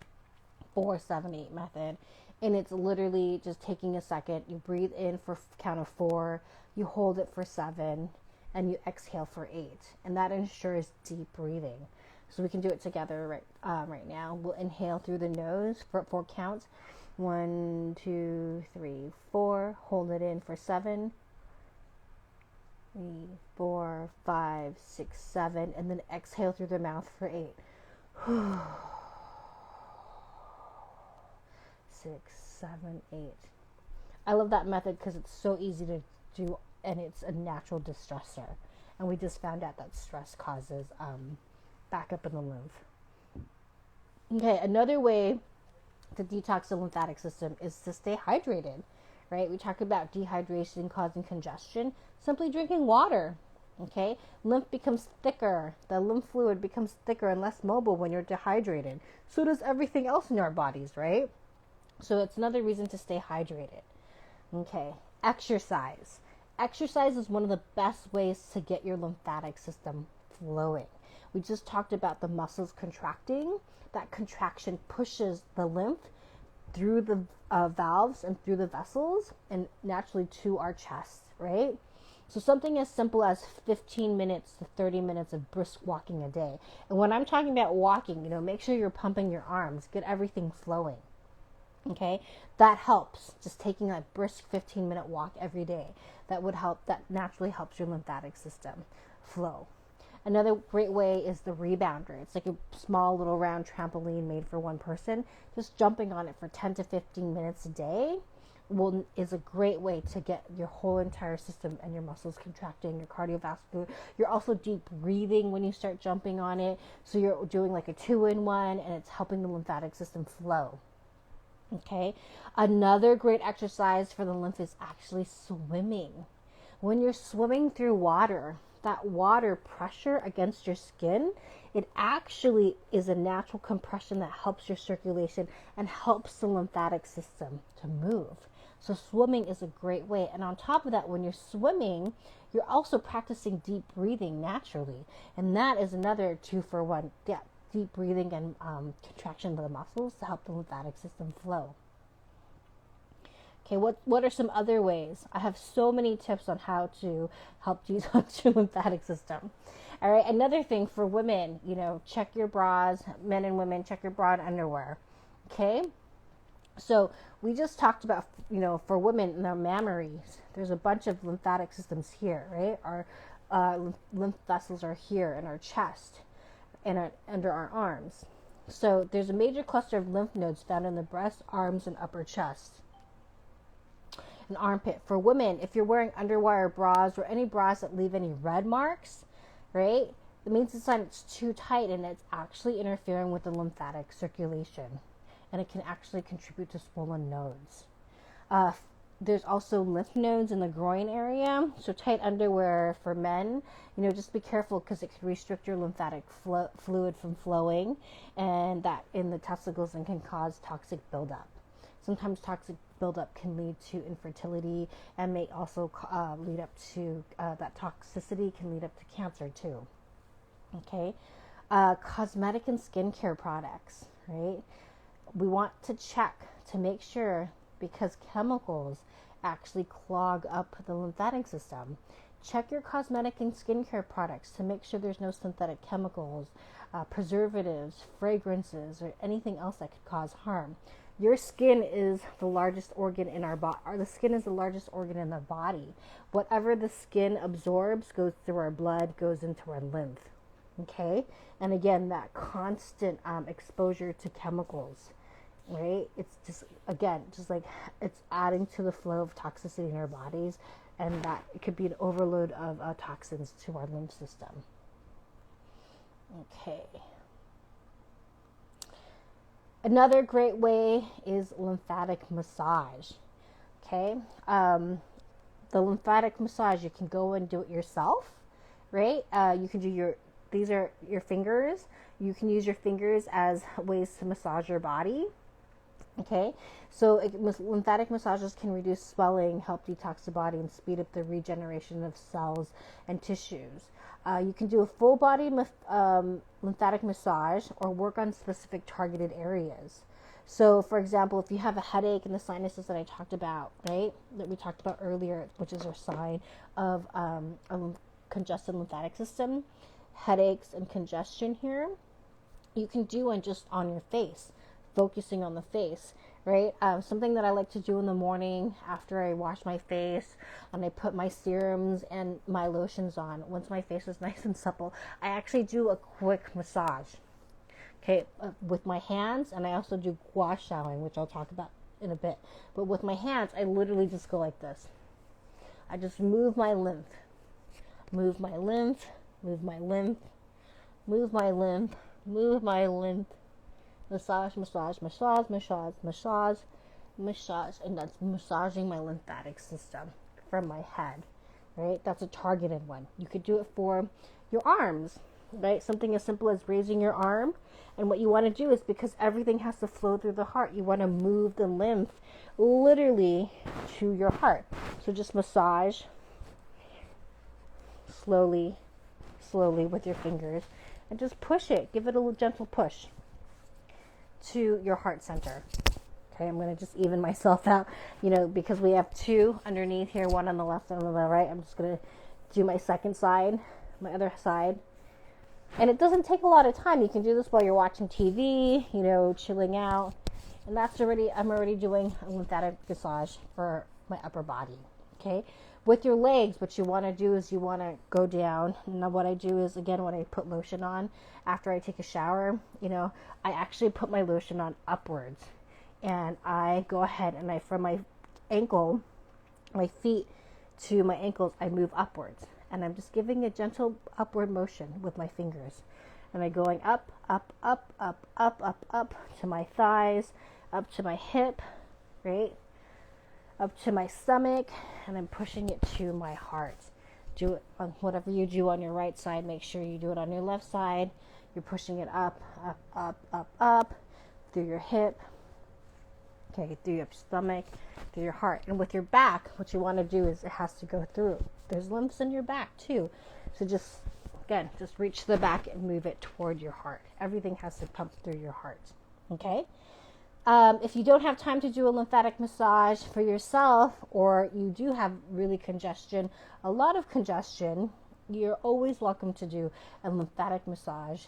4-7-8 method. And it's literally just taking a second. You breathe in for count of 4, you hold it for 7, and you exhale for 8. And that ensures deep breathing. So we can do it together right now. We'll inhale through the nose for 4 counts. 1, 2, 3, 4. Hold it in for 7. 3, 4, 5, 6, 7. And then exhale through the mouth for 8. 6, 7, 8. I love that method because it's so easy to do, and it's a natural distressor. And we just found out that stress causes backup in the lymph. Okay, another way to detox the lymphatic system is to stay hydrated, right? We talked about dehydration causing congestion. Simply drinking water, okay? Lymph becomes thicker. The lymph fluid becomes thicker and less mobile when you're dehydrated. So does everything else in our bodies, right? So it's another reason to stay hydrated. Okay, exercise. Exercise is one of the best ways to get your lymphatic system flowing. We just talked about the muscles contracting. That contraction pushes the lymph through the valves and through the vessels and naturally to our chest, right? So something as simple as 15 minutes to 30 minutes of brisk walking a day. And when I'm talking about walking, make sure you're pumping your arms, get everything flowing. Okay, that helps. Just taking a brisk 15-minute walk every day. That would help. That naturally helps your lymphatic system flow. Another great way is the rebounder. It's like a small little round trampoline made for one person. Just jumping on it for 10 to 15 minutes a day is a great way to get your whole entire system and your muscles contracting, your cardiovascular. You're also deep breathing when you start jumping on it. So you're doing like a 2-in-1, and it's helping the lymphatic system flow. Okay. Another great exercise for the lymph is actually swimming. When you're swimming through water, that water pressure against your skin, it actually is a natural compression that helps your circulation and helps the lymphatic system to move. So swimming is a great way. And on top of that, when you're swimming, you're also practicing deep breathing naturally. And that is another 2-for-1. Yeah, deep breathing and contraction of the muscles to help the lymphatic system flow. Okay, what are some other ways? I have so many tips on how to help detox your lymphatic system. All right, another thing for women, check your bras, men and women, check your bra and underwear. Okay, so we just talked about, for women in their mammaries, there's a bunch of lymphatic systems here, right? Our lymph vessels are here in our chest and under our arms. So there's a major cluster of lymph nodes found in the breast, arms, and upper chest. An armpit. For women, if you're wearing underwire bras or any bras that leave any red marks, right, it means it's too tight and it's actually interfering with the lymphatic circulation, and it can actually contribute to swollen nodes. There's also lymph nodes in the groin area, so tight underwear for men, just be careful because it can restrict your lymphatic fluid from flowing, and that in the testicles and can cause toxic buildup. Sometimes toxic buildup can lead to infertility and may also lead up to, that toxicity can lead up to cancer too. Okay. Cosmetic and skincare products, right? We want to check to make sure, because chemicals actually clog up the lymphatic system. Check your cosmetic and skincare products to make sure there's no synthetic chemicals, preservatives, fragrances, or anything else that could cause harm. Your skin is the largest organ in our body. The skin is the largest organ in the body. Whatever the skin absorbs goes through our blood, goes into our lymph. Okay? And again, that constant exposure to chemicals, right? It's just like it's adding to the flow of toxicity in our bodies, and that it could be an overload of toxins to our lymph system. Okay. Another great way is lymphatic massage. Okay. The lymphatic massage, you can go and do it yourself, right? You can do these are your fingers. You can use your fingers as ways to massage your body. Okay. So lymphatic massages can reduce swelling, help detox the body, and speed up the regeneration of cells and tissues. You can do a full body lymphatic massage or work on specific targeted areas. So, for example, if you have a headache and the sinuses that I talked about, right, that we talked about earlier, which is a sign of a congested lymphatic system, headaches and congestion here, you can do on your face, focusing on the face. Right? Something that I like to do in the morning after I wash my face and I put my serums and my lotions on. Once my face is nice and supple, I actually do a quick massage. Okay, with my hands, and I also do Gua Sha'ing, which I'll talk about in a bit. But with my hands, I literally just go like this. I just move my lymph, move my lymph, move my lymph, move my lymph, move my lymph. Massage, massage, massage, massage, massage, massage, and that's massaging my lymphatic system from my head, right? That's a targeted one. You could do it for your arms, right? Something as simple as raising your arm. And what you want to do is, because everything has to flow through the heart, you want to move the lymph literally to your heart. So just massage slowly, slowly with your fingers, and just push it. Give it a little gentle push to your heart center. Okay, I'm going to just even myself out, because we have two underneath here, one on the left and on the right. I'm just going to do my second side, my other side. And it doesn't take a lot of time. You can do this while you're watching TV, chilling out. And I'm already doing a lymphatic massage for my upper body. Okay. With your legs, what you want to do is you want to go down. Now what I do is, again, when I put lotion on after I take a shower, I actually put my lotion on upwards. And I go ahead and from my ankle, my feet to my ankles, I move upwards. And I'm just giving a gentle upward motion with my fingers. And I'm going up, up, up, up, up, up, up to my thighs, up to my hip, right? Up to my stomach, and I'm pushing it to my heart. Do it on whatever you do on your right side. Make sure you do it on your left side. You're pushing it up, up, up, up, up, through your hip, okay, through your stomach, through your heart. And with your back, what you want to do is it has to go through. There's lymphs in your back too. So just, again, just reach to the back and move it toward your heart. Everything has to pump through your heart, okay? If you don't have time to do a lymphatic massage for yourself, or you do have really congestion, a lot of congestion, you're always welcome to do a lymphatic massage.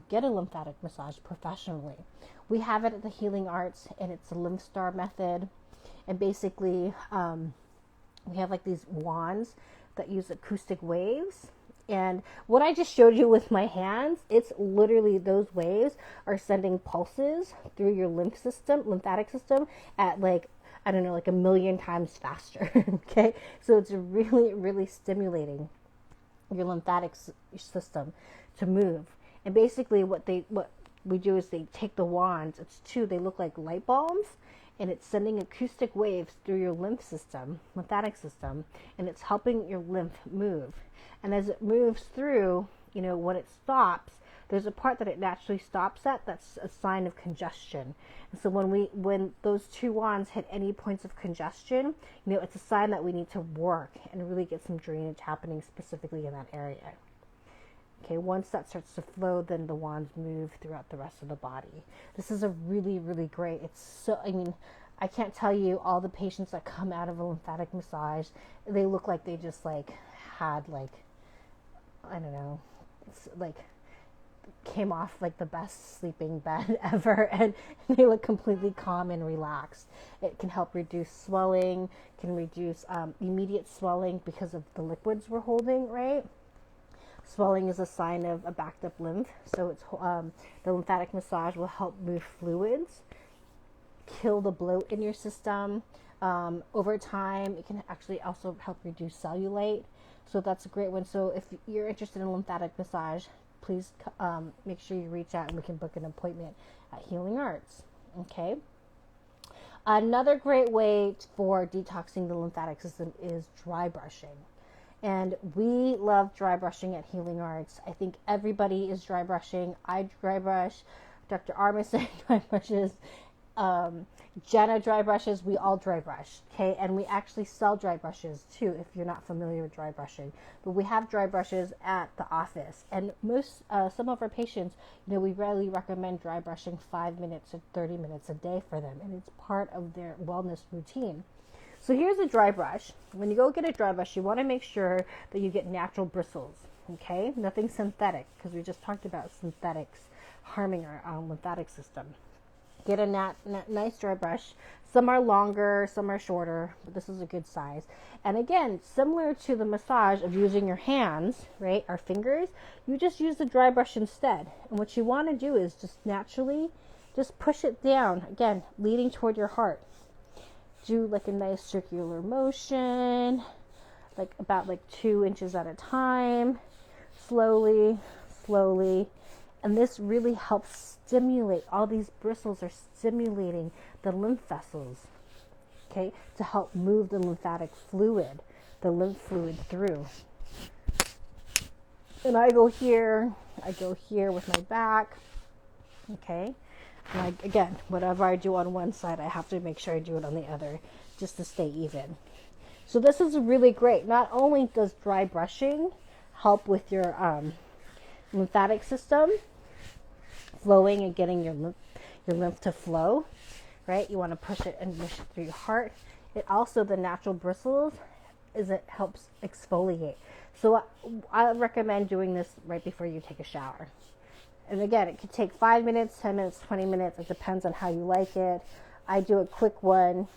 Get a lymphatic massage professionally. We have it at the Healing Arts, and it's a Lymph Star method. And basically, we have like these wands that use acoustic waves. And what I just showed you with my hands, it's literally those waves are sending pulses through your lymphatic system at like, I don't know, like 1,000,000 times faster. Okay. So it's really, really stimulating your lymphatic system to move. And basically what we do is they take the wands, they look like light bulbs, and it's sending acoustic waves through your lymphatic system, and it's helping your lymph move. And as it moves through, when it stops, there's a part that it naturally stops at. That's a sign of congestion. And so when those two wands hit any points of congestion, it's a sign that we need to work and really get some drainage happening specifically in that area. Okay, once that starts to flow, then the wands move throughout the rest of the body. This is a really, really great, I can't tell you all the patients that come out of a lymphatic massage, they look like they just had I don't know, came off the best sleeping bed ever, and they look completely calm and relaxed. It can help reduce swelling, can reduce immediate swelling because of the liquids we're holding, right? Swelling is a sign of a backed up lymph, so it's the lymphatic massage will help move fluids, kill the bloat in your system. Over time, it can actually also help reduce cellulite. So that's a great one. So if you're interested in lymphatic massage, please make sure you reach out and we can book an appointment at Healing Arts. Okay. Another great way for detoxing the lymphatic system is dry brushing. And we love dry brushing at Healing Arts. I think everybody is dry brushing. I dry brush. Dr. Armisen dry brushes. Jenna dry brushes. We all dry brush. Okay. And we actually sell dry brushes too, if you're not familiar with dry brushing. But we have dry brushes at the office. And some of our patients, we rarely recommend dry brushing 5 minutes or 30 minutes a day for them. And it's part of their wellness routine. So here's a dry brush. When you go get a dry brush, you want to make sure that you get natural bristles, okay? Nothing synthetic, because we just talked about synthetics harming our lymphatic system. Get a nice dry brush. Some are longer, some are shorter, but this is a good size. And again, similar to the massage of using your hands, right, our fingers, you just use the dry brush instead. And what you want to do is just naturally just push it down, again, leading toward your heart. Do a nice circular motion, about 2 inches at a time, slowly. And this really helps stimulate. All these bristles are stimulating the lymph vessels, okay, to help move the lymphatic fluid, the lymph fluid through. And I go here with my back, okay. Again, whatever I do on one side, I have to make sure I do it on the other just to stay even. So this is really great. Not only does dry brushing help with your lymphatic system flowing and getting your lymph to flow, right? You want to push it and push it through your heart. It also, the natural bristles, it helps exfoliate. So I recommend doing this right before you take a shower. And again, it could take 5 minutes, 10 minutes, 20 minutes. It depends on how you like it. I do a quick one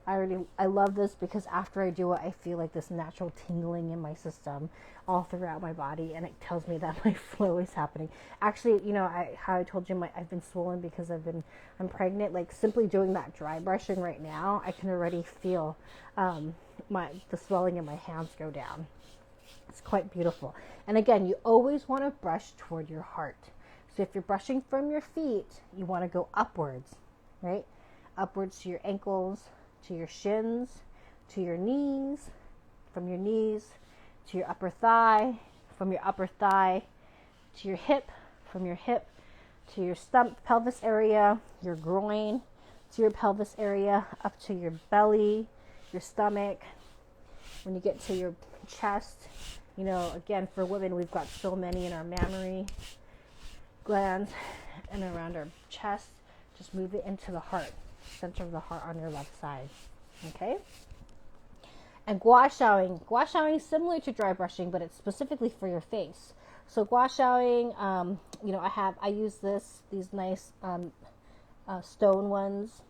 I love this because after I do it, I feel like this natural tingling in my system all throughout my body, and it tells me that my flow is happening. Actually, how I told you I've been swollen because I'm pregnant. Like simply doing that dry brushing right now, I can already feel the swelling in my hands go down. It's quite beautiful. And again, you always want to brush toward your heart. So if you're brushing from your feet, you want to go upwards, right? Upwards to your ankles, to your shins, to your knees, from your knees to your upper thigh, from your upper thigh to your hip, from your hip to your pelvis area, your groin, to your pelvis area, up to your belly, your stomach. When you get to your chest, again, for women, we've got so many in our mammary glands and around our chest. Just move it into the heart, center of the heart on your left side. Okay? And gua shawing. Gua shawing is similar to dry brushing, but it's specifically for your face. So gua shawing, I use these nice stone ones,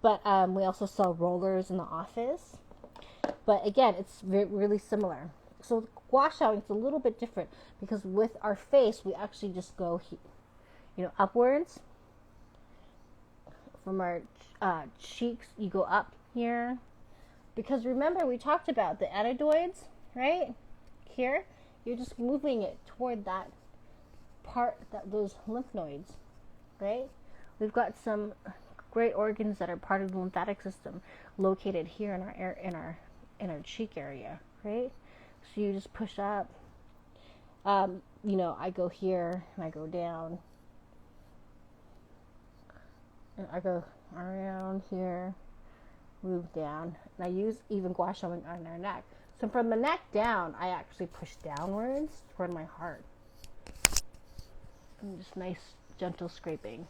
but we also sell rollers in the office. But again, it's really similar. So gua shawing is a little bit different because with our face, we actually just go, upwards. From our cheeks, you go up here. Because remember, we talked about the adenoids, right? Here, you're just moving it toward that part, those lymph nodes, right? We've got some great organs that are part of the lymphatic system located here in our cheek area, right? So you just push up. I go here and I go down. And I go around here, move down. And I use even gua sha on our neck. So from the neck down, I actually push downwards toward my heart. And just nice, gentle scraping.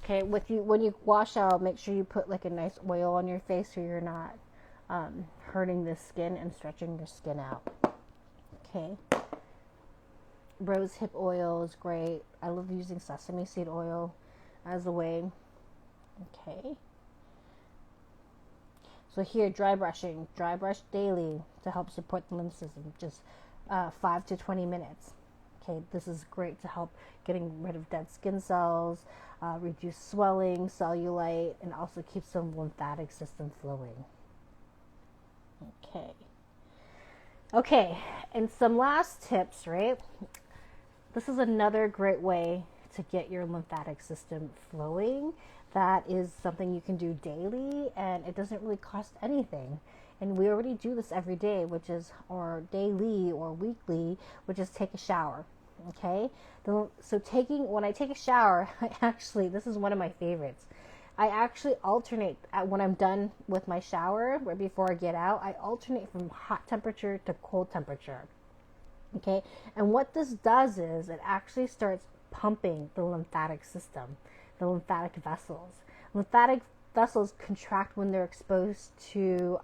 Okay, when you gua sha, make sure you put like a nice oil on your face so you're not hurting the skin and stretching your skin out. Okay. Rose hip oil is great. I love using sesame seed oil as a way. Okay. So here, dry brushing. Dry brush daily to help support the lymph system. Just 5 to 20 minutes. Okay, this is great to help getting rid of dead skin cells, reduce swelling, cellulite, and also keep some lymphatic system flowing. Okay, and some last tips, right? This is another great way to get your lymphatic system flowing. That is something you can do daily, and it doesn't really cost anything. And we already do this every day, or daily or weekly, which is take a shower. Okay? When I take a shower, this is one of my favorites. I actually alternate when I'm done with my shower, right before I get out, I alternate from hot temperature to cold temperature. Okay? And what this does is it actually starts pumping the lymphatic system, the lymphatic vessels. Lymphatic vessels contract when they're exposed to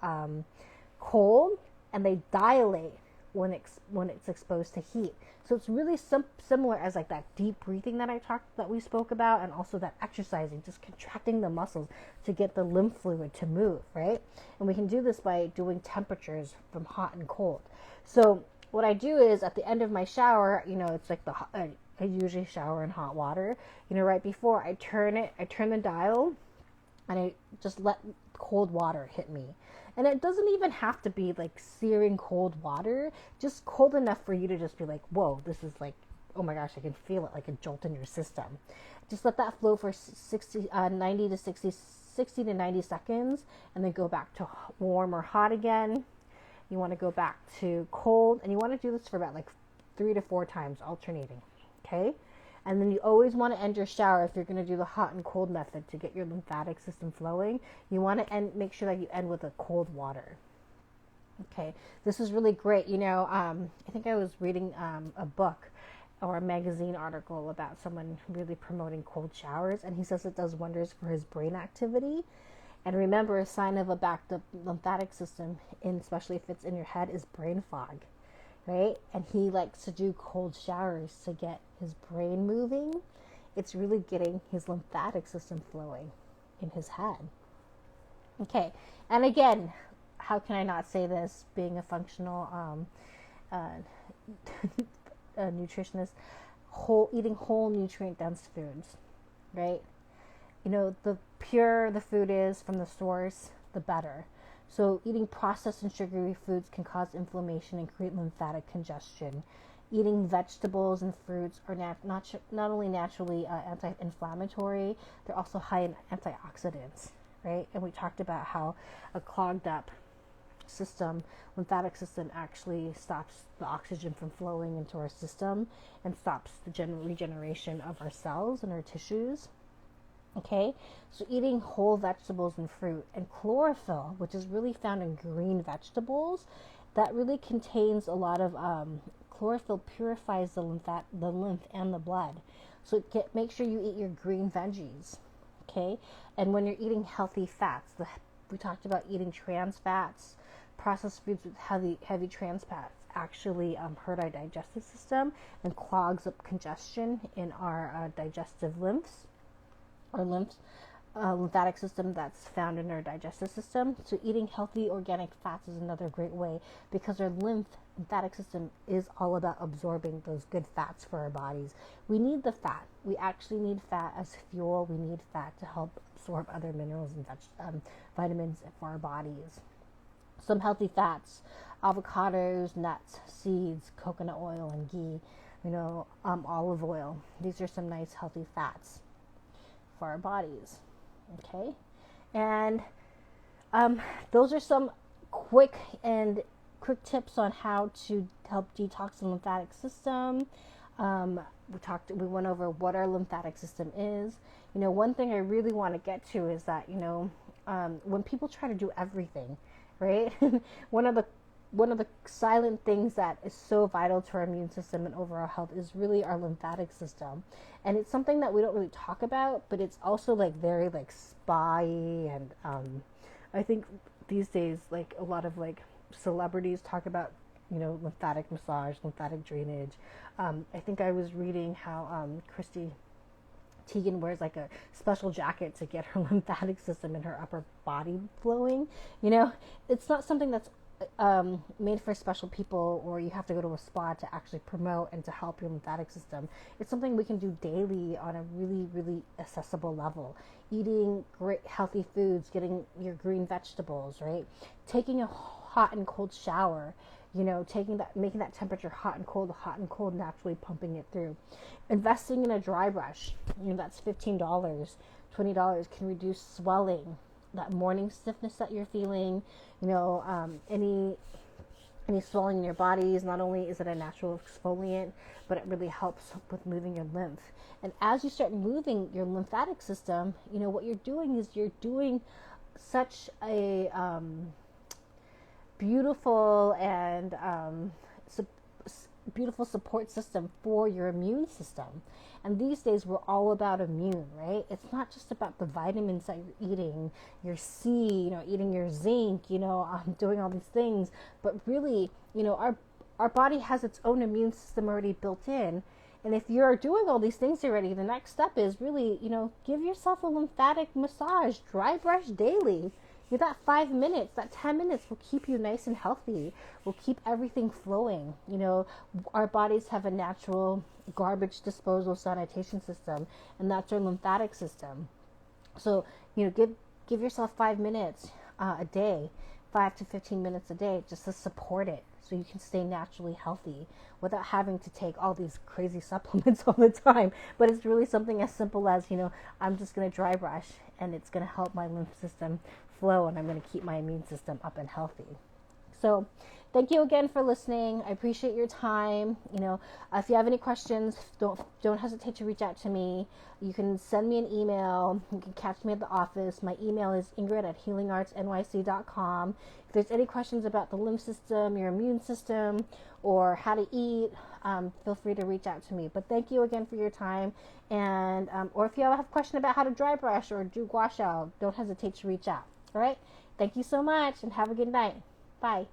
cold, and they dilate when it's exposed to heat. So it's really similar as like that deep breathing that we spoke about, and also that exercising, just contracting the muscles to get the lymph fluid to move, right? And we can do this by doing temperatures from hot and cold. So what I do is at the end of my shower, it's like I usually shower in hot water. Right before I turn the dial, and I just let cold water hit me. And it doesn't even have to be like searing cold water, just cold enough for you to just be like, whoa, this is like, oh my gosh, I can feel it like a jolt in your system. Just let that flow for 60 to 90 seconds, and then go back to warm or hot again. You want to go back to cold, and you want to do this for about like 3 to 4 times, alternating. Okay? And then you always want to end your shower, if you're going to do the hot and cold method to get your lymphatic system flowing, you want to make sure that you end with a cold water. Okay, this is really great. I think I was reading a book or a magazine article about someone really promoting cold showers, and he says it does wonders for his brain activity. And remember, a sign of a backed up lymphatic system, especially if it's in your head, is brain fog. Right? And he likes to do cold showers to get his brain moving. It's really getting his lymphatic system flowing in his head. Okay, and again, how can I not say this? Being a functional uh, nutritionist, eating whole nutrient dense foods, right? The purer the food is from the source, the better. So eating processed and sugary foods can cause inflammation and create lymphatic congestion. Eating vegetables and fruits are not only naturally anti-inflammatory, they're also high in antioxidants, right? And we talked about how a clogged up lymphatic system, actually stops the oxygen from flowing into our system and stops the regeneration of our cells and our tissues. Okay, so eating whole vegetables and fruit, and chlorophyll, which is really found in green vegetables, that really contains a lot of chlorophyll, purifies the lymph and the blood. So make sure you eat your green veggies. Okay, and when you're eating healthy fats, we talked about eating trans fats, processed foods with heavy trans fats actually hurt our digestive system and clogs up congestion in our digestive lymphatic system that's found in our digestive system. So eating healthy organic fats is another great way, because our lymphatic system is all about absorbing those good fats for our bodies. We need the fat. We actually need fat as fuel. We need fat to help absorb other minerals and vitamins for our bodies. Some healthy fats: avocados, nuts, seeds, coconut oil, and ghee, olive oil. These are some nice healthy fats for our bodies. Okay, and those are some quick tips on how to help detox the lymphatic system. We went over what our lymphatic system is. One thing I really want to get to is that when people try to do everything, right? one of the silent things that is so vital to our immune system and overall health is really our lymphatic system. And it's something that we don't really talk about, but it's also very spa-y, and I think these days a lot of celebrities talk about lymphatic massage, lymphatic drainage. I think I was reading how Christy Teigen wears a special jacket to get her lymphatic system and her upper body flowing. It's not something that's made for special people, or you have to go to a spa to actually promote and to help your lymphatic system. It's something we can do daily on a really, really accessible level. Eating great healthy foods, getting your green vegetables, right? Taking a hot and cold shower, making that temperature hot and cold, naturally pumping it through. Investing in a dry brush, that's $15, $20, can reduce swelling, that morning stiffness that you're feeling, any swelling in your body. Is not only is it a natural exfoliant, but it really helps with moving your lymph. And as you start moving your lymphatic system, what you're doing is you're doing such a beautiful and beautiful support system for your immune system. And these days we're all about immune, right? It's not just about the vitamins that you're eating, your C, eating your zinc, doing all these things, but really, our body has its own immune system already built in. And if you're doing all these things already, the next step is really, give yourself a lymphatic massage, dry brush daily. That 5 minutes, that 10 minutes will keep you nice and healthy, will keep everything flowing. Our bodies have a natural garbage disposal sanitation system, and that's our lymphatic system. So, give yourself 5 minutes a day, 5 to 15 minutes a day, just to support it, so you can stay naturally healthy without having to take all these crazy supplements all the time. But it's really something as simple as, I'm just going to dry brush, and it's going to help my lymph system flow, and I'm going to keep my immune system up and healthy. So thank you again for listening. I appreciate your time. If you have any questions, don't hesitate to reach out to me. You can send me an email. You can catch me at the office. My email is ingrid@healingartsnyc.com. If there's any questions about the lymph system, your immune system, or how to eat, feel free to reach out to me. But thank you again for your time. And or if you have a question about how to dry brush or do Gua Sha, don't hesitate to reach out. All right. Thank you so much, and have a good night. Bye.